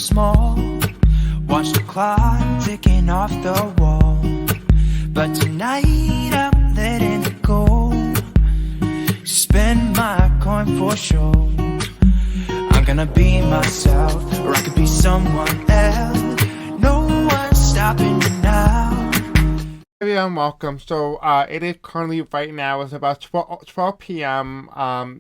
small. Watch the clock ticking off the wall. But tonight I'm letting it go. Spend my coin for sure. I'm gonna be myself, or I could be someone else. No one's stopping me now. Hey everyone, welcome. So it is currently right now, it's about 12 p.m.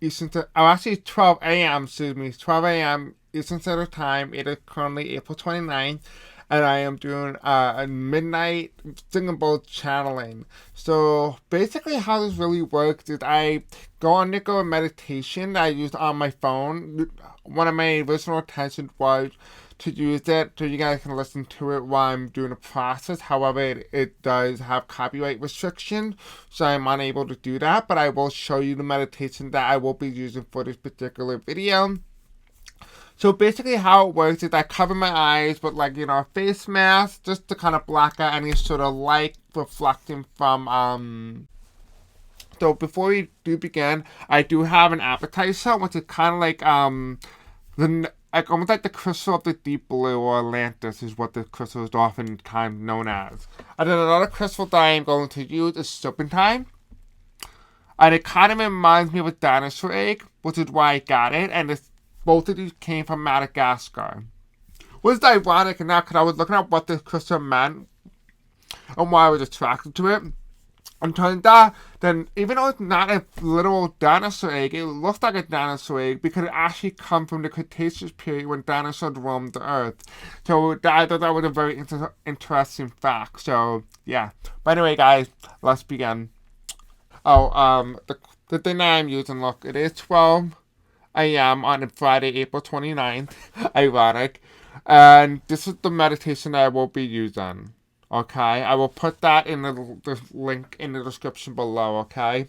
Eastern, actually 12 a.m. 12 a.m. Eastern Standard Time. It is currently April 29th, and I am doing a midnight singable channeling. So basically how this really works is I go undergo a meditation that I used on my phone. One of my original intentions was to use it so you guys can listen to it while I'm doing the process. However, it does have copyright restrictions, so I'm unable to do that, but I will show you the meditation that I will be using for this particular video. So basically how it works is I cover my eyes with a face mask just to kind of block out any sort of light reflecting from So before we do begin, I do have an appetizer, which is kind of almost like the crystal of the deep blue, or Atlantis is what the crystal is oftentimes known as. And then another crystal that I am going to use is serpentine. And it kind of reminds me of a dinosaur egg, which is why I got it. And both of these came from Madagascar. Which is ironic now, because I was looking at what this crystal meant and why I was attracted to it. And turns out that even though it's not a literal dinosaur egg, it looks like a dinosaur egg because it actually comes from the Cretaceous period when dinosaurs roamed the earth. So I thought that was a very interesting fact. So yeah. But anyway, guys, let's begin. The thing that I'm using, look, it is 12 a.m. on Friday, April 29th. Ironic. And this is the meditation that I will be using. Okay, I will put that in the link in the description below, okay?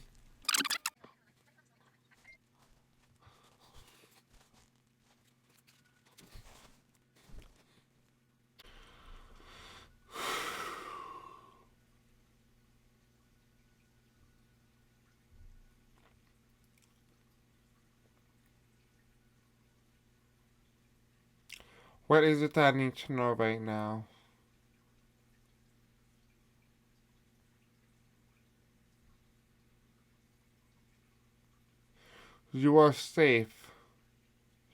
What is it that I need to know right now? You are safe.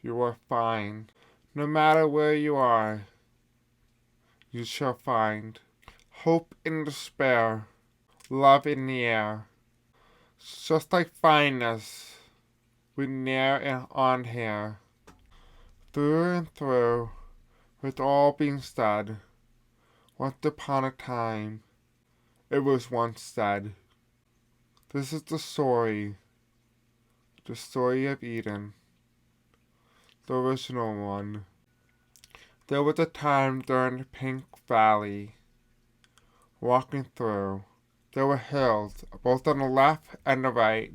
You are fine. No matter where you are, you shall find hope in despair, love in the air. Just like fineness, we near and on here. Through and through, with all being said, once upon a time, it was once said. This is the story of Eden, the original one. There was a time during the Pink Valley, walking through. There were hills, both on the left and the right.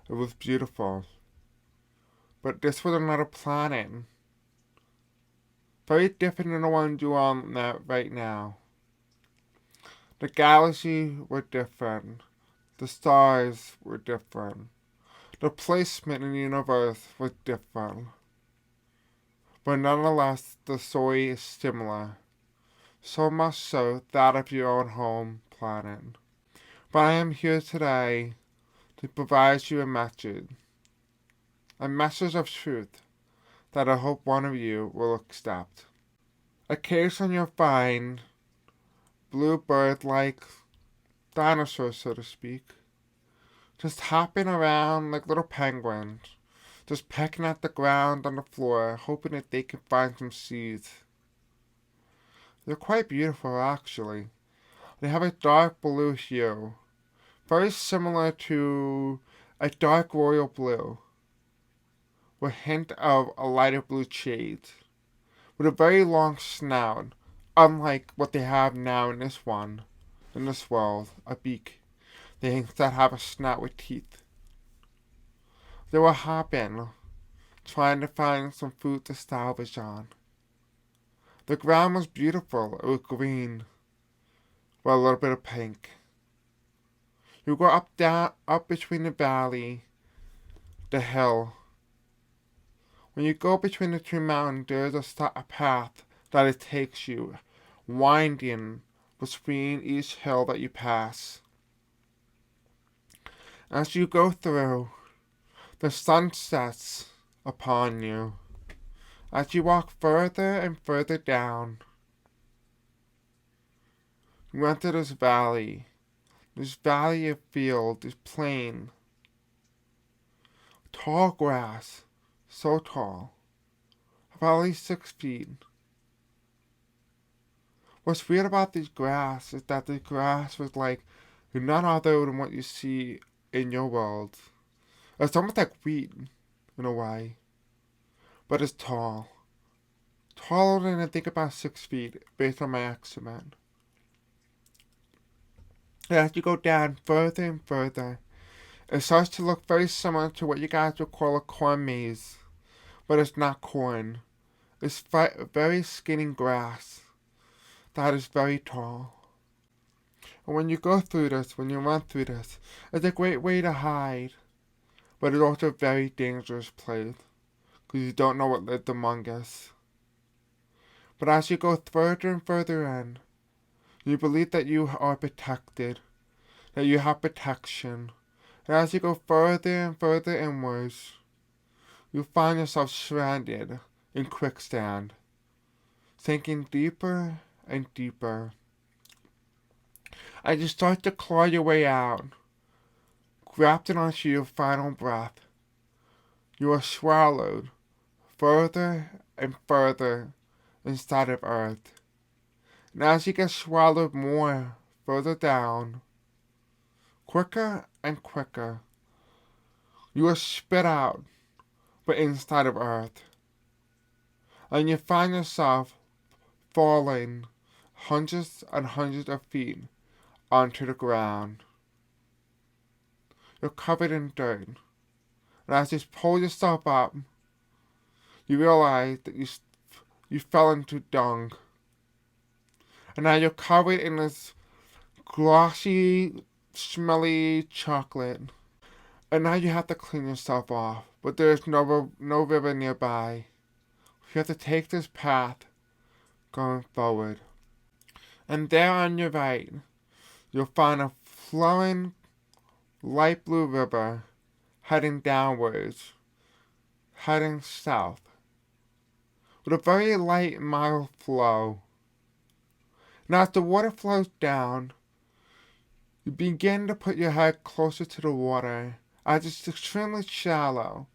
It was beautiful. But this was another planet. Very different than the one you're on right now. The galaxies were different. The stars were different. The placement in the universe was different. But nonetheless, the story is similar. So much so that of your own home planet. But I am here today to provide you a message. A message of truth that I hope one of you will accept. Occasionally you'll find blue bird-like dinosaurs, so to speak, just hopping around like little penguins, just pecking at the ground on the floor, hoping that they can find some seeds. They're quite beautiful, actually. They have a dark blue hue, very similar to a dark royal blue, with a hint of a lighter blue shade, with a very long snout, unlike what they have now in this world, a beak. They instead have a snout with teeth. They were hopping, trying to find some food to salvage on. The ground was beautiful. It was green, with a little bit of pink. You go up between the valley, the hill, When you go between the two mountains, there is a path that it takes you, winding between each hill that you pass. As you go through, the sun sets upon you. As you walk further and further down, you enter this valley of field, this plain, tall grass, so tall, about at least 6 feet. What's weird about this grass is that the grass was like none other than what you see in your world. It's almost like wheat, in a way, but it's tall. Taller than I think about 6 feet, based on my estimate. And as you go down further and further, it starts to look very similar to what you guys would call a corn maze, but it's not corn. It's very skinny grass that is very tall. And when you go through this, when you run through this, it's a great way to hide, but it's also a very dangerous place, because you don't know what lives among us. But as you go further and further in, you believe that you are protected, that you have protection. And as you go further and further inwards, you find yourself stranded in quicksand, sinking deeper and deeper. As you start to claw your way out, grafted onto your final breath, you are swallowed further and further inside of Earth. And as you get swallowed more further down, quicker and quicker, you are spit out, but inside of Earth. And you find yourself falling hundreds and hundreds of feet onto the ground. You're covered in dirt. And as you pull yourself up, you realize that you fell into dung. And now you're covered in this glossy, smelly chocolate. And now you have to clean yourself off. But there's no river nearby. You have to take this path going forward. And there on your right, you'll find a flowing light blue river heading downwards, heading south, with a very light, mild flow. Now as the water flows down, you begin to put your head closer to the water, as it's extremely shallow,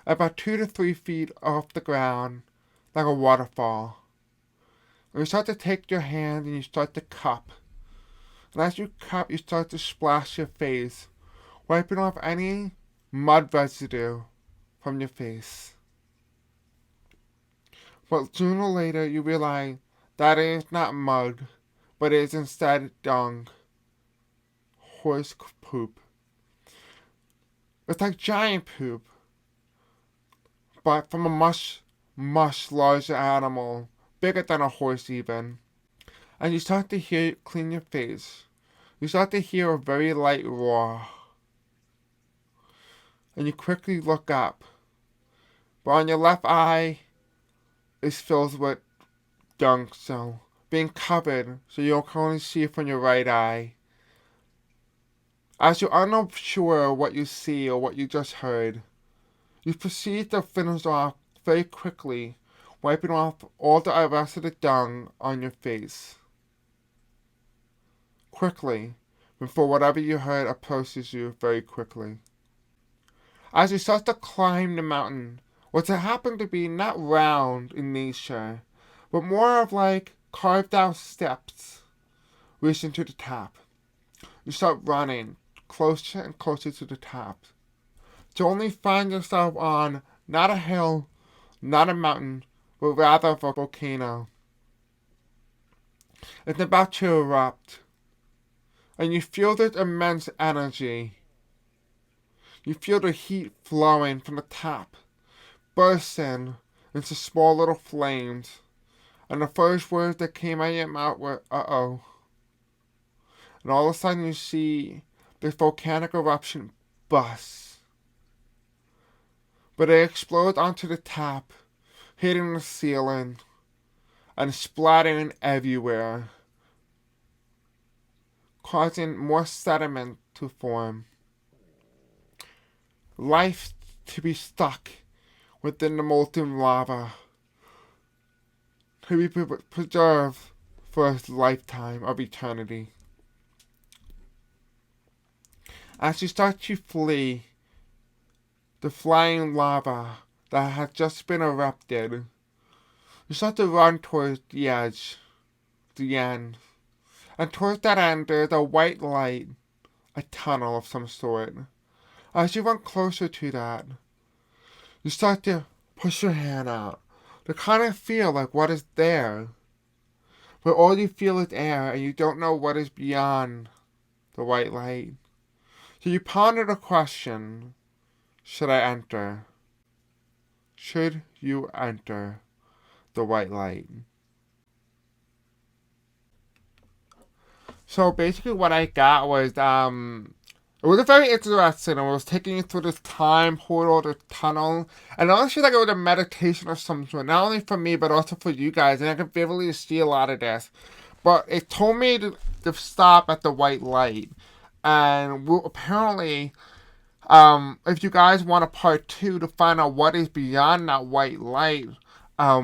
about 2 to 3 feet off the ground, like a waterfall. And you start to take your hand and you start to cup. And as you cup, you start to splash your face, wiping off any mud residue from your face. But sooner or later you realize that it is not mud, but it is instead dung. Horse poop. It's like giant poop, but from a much larger animal, bigger than a horse even. And you start to hear it clean your face. You start to hear a very light roar. And you quickly look up. But on your left eye is filled with dung, so being covered so you can only see from your right eye. As you're unsure what you see or what you just heard, you proceed to finish off very quickly, wiping off all the rest of the dung on your face. Quickly, before whatever you heard approaches you very quickly. As you start to climb the mountain, which happened to be not round in nature, but more of like carved out steps reaching to the top, you start running closer and closer to the top, to only find yourself on not a hill, not a mountain, but rather a volcano. It's about to erupt, and you feel this immense energy. You feel the heat flowing from the top, bursting into small little flames, and the first words that came out of your mouth were, "uh-oh." And all of a sudden you see this volcanic eruption bust. but it explodes onto the top, hitting the ceiling and splattering everywhere, causing more sediment to form. Life to be stuck within the molten lava, to be preserved for a lifetime of eternity. As you start to flee the flying lava that has just been erupted, you start to run towards the edge, the end. And towards that end, there's a white light, a tunnel of some sort. As you run closer to that, you start to push your hand out to kind of feel like what is there. But all you feel is air, and you don't know what is beyond the white light. So you ponder the question, should I enter? Should you enter the white light? So basically what I got was, it was very interesting. I was taking you through this time portal, this tunnel, and honestly, like it was a meditation or some sort, not only for me, but also for you guys, and I could vividly see a lot of this. But it told me to stop at the white light, and apparently, if you guys want a part 2 to find out what is beyond that white light,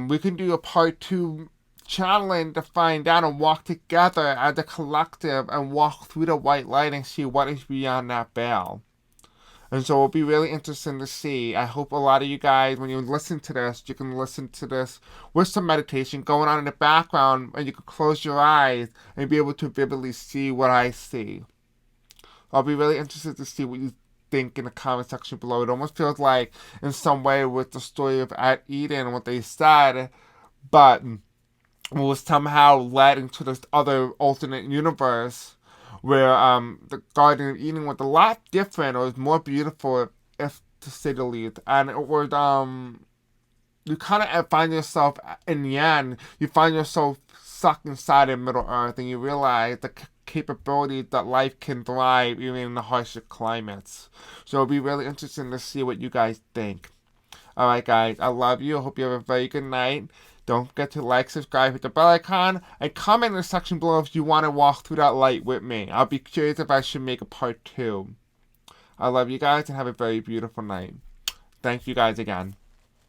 we can do a part 2 challenge to find out and walk together as a collective and walk through the white light and see what is beyond that veil. And so it'll be really interesting to see. I hope a lot of you guys, when you listen to this, you can listen to this with some meditation going on in the background, and you can close your eyes and be able to vividly see what I see. I'll be really interested to see what you think in the comment section below. It almost feels like, in some way, with the story of at Eden and what they said, but was somehow led into this other alternate universe where the Garden of Eden was a lot different, or was more beautiful, if to say the least. And it was you kind of find yourself in the end, you find yourself sucked inside of Middle Earth, and you realize the capability that life can thrive even in the harshest climates. So it'll be really interesting to see what you guys think. Alright guys, I love you. I hope you have a very good night. Don't forget to like, subscribe, hit the bell icon, and comment in the section below if you want to walk through that light with me. I'll be curious if I should make a part 2. I love you guys and have a very beautiful night. Thank you guys again.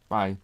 Bye.